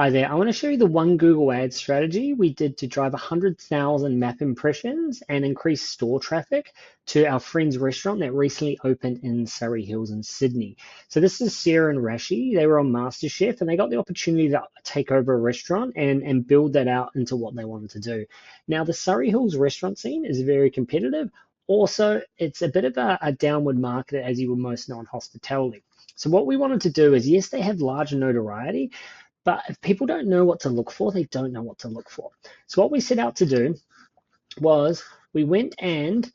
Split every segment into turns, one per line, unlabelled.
Hi there. I want to show you the one Google Ads strategy we did to drive 100,000 map impressions and increase store traffic to our friend's restaurant that recently opened in Surrey Hills in Sydney. So this is Sarah and Rashi. They were on MasterChef and they got the opportunity to take over a restaurant and build that out into what they wanted to do. Now, the Surrey Hills restaurant scene is very competitive. Also, it's a bit of a downward market, as you will most know, in hospitality. So what we wanted to do is, yes, they have large notoriety, but if people don't know what to look for, they don't know what to look for. So what we set out to do was we went and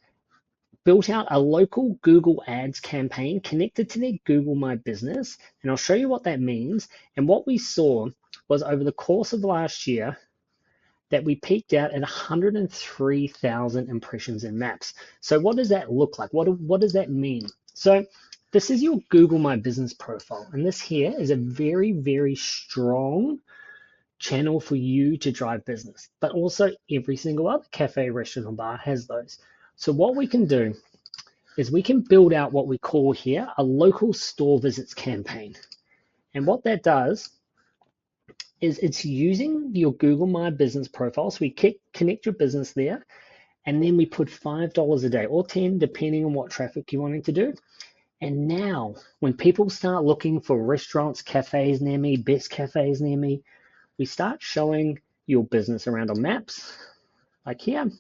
built out a local Google Ads campaign connected to their Google My Business. And I'll show you what that means. And what we saw was over the course of last year that we peaked out at 103,000 impressions in maps. So what does that look like? What does that mean? So this is your Google My Business profile. And this here is a very, very strong channel for you to drive business. But also every single other cafe, restaurant, or bar has those. So what we can do is we can build out what we call here a local store visits campaign. And what that does is it's using your Google My Business profile. So we connect your business there, and then we put $5 a day or 10, depending on what traffic you're wanting to do. And now, when people start looking for restaurants, cafes near me, best cafes near me, we start showing your business around on maps, like here.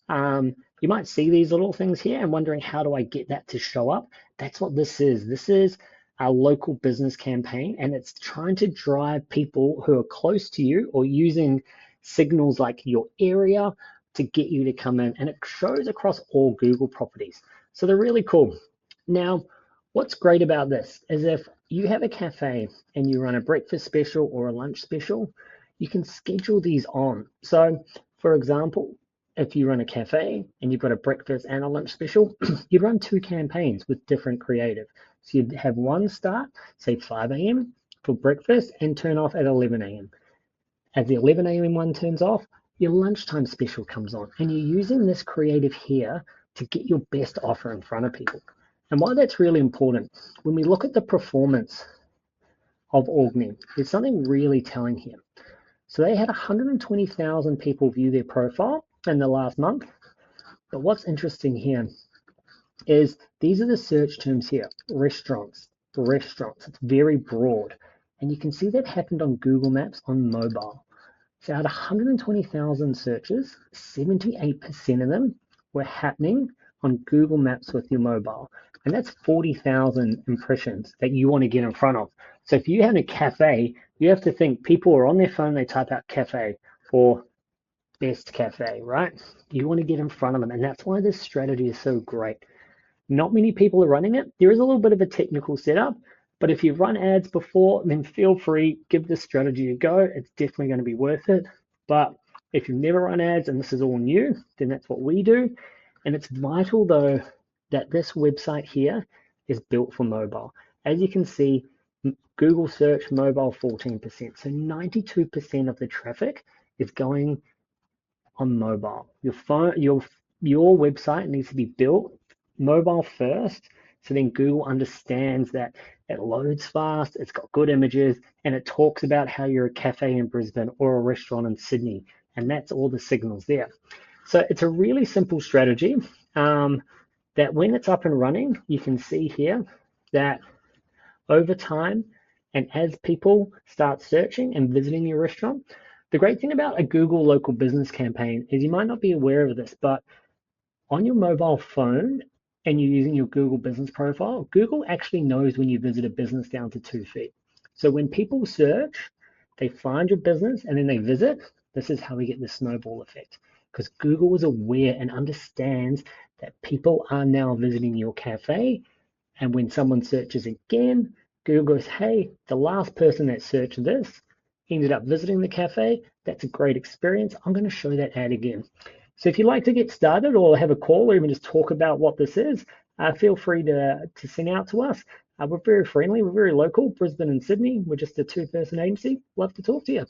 You might see these little things here and wondering, how do I get that to show up? That's what this is. This is our local business campaign, and it's trying to drive people who are close to you or using signals like your area to get you to come in, and it shows across all Google properties. So they're really cool. Now, what's great about this is if you have a cafe and you run a breakfast special or a lunch special, you can schedule these on. So, for example, if you run a cafe and you've got a breakfast and a lunch special, you'd run two campaigns with different creative. So you'd have one start, say 5 a.m. for breakfast and turn off at 11 a.m. As the 11 a.m. one turns off, your lunchtime special comes on, and you're using this creative here to get your best offer in front of people. And why that's really important, when we look at the performance of Orgny, there's something really telling here. So they had 120,000 people view their profile in the last month. But what's interesting here is these are the search terms here: restaurants, restaurants. It's very broad. And you can see that happened on Google Maps on mobile. So out of 120,000 searches, 78% of them were happening on Google Maps with your mobile. And that's 40,000 impressions that you want to get in front of. So if you have a cafe, you have to think people are on their phone, they type out cafe or best cafe, right? You want to get in front of them. And that's why this strategy is so great. Not many people are running it. There is a little bit of a technical setup, but if you've run ads before, then feel free, give this strategy a go. It's definitely going to be worth it. But if you've never run ads and this is all new, then that's what we do. And it's vital though that this website here is built for mobile. As you can see, Google search mobile 14%. So 92% of the traffic is going on mobile. Your phone, your website needs to be built mobile first, so then Google understands that it loads fast, it's got good images, and it talks about how you're a cafe in Brisbane or a restaurant in Sydney, and that's all the signals there. So it's a really simple strategy that when it's up and running, you can see here that over time, and as people start searching and visiting your restaurant, the great thing about a Google local business campaign is you might not be aware of this, but on your mobile phone and you're using your Google business profile, Google actually knows when you visit a business down to 2 feet. So when people search, they find your business and then they visit. This is how we get the snowball effect, because Google is aware and understands that people are now visiting your cafe. And when someone searches again, Google goes, hey, the last person that searched this ended up visiting the cafe. That's a great experience. I'm going to show that ad again. So if you'd like to get started or have a call or even just talk about what this is, feel free to send out to us. We're very friendly. We're very local, Brisbane and Sydney. We're just a two-person agency. Love to talk to you.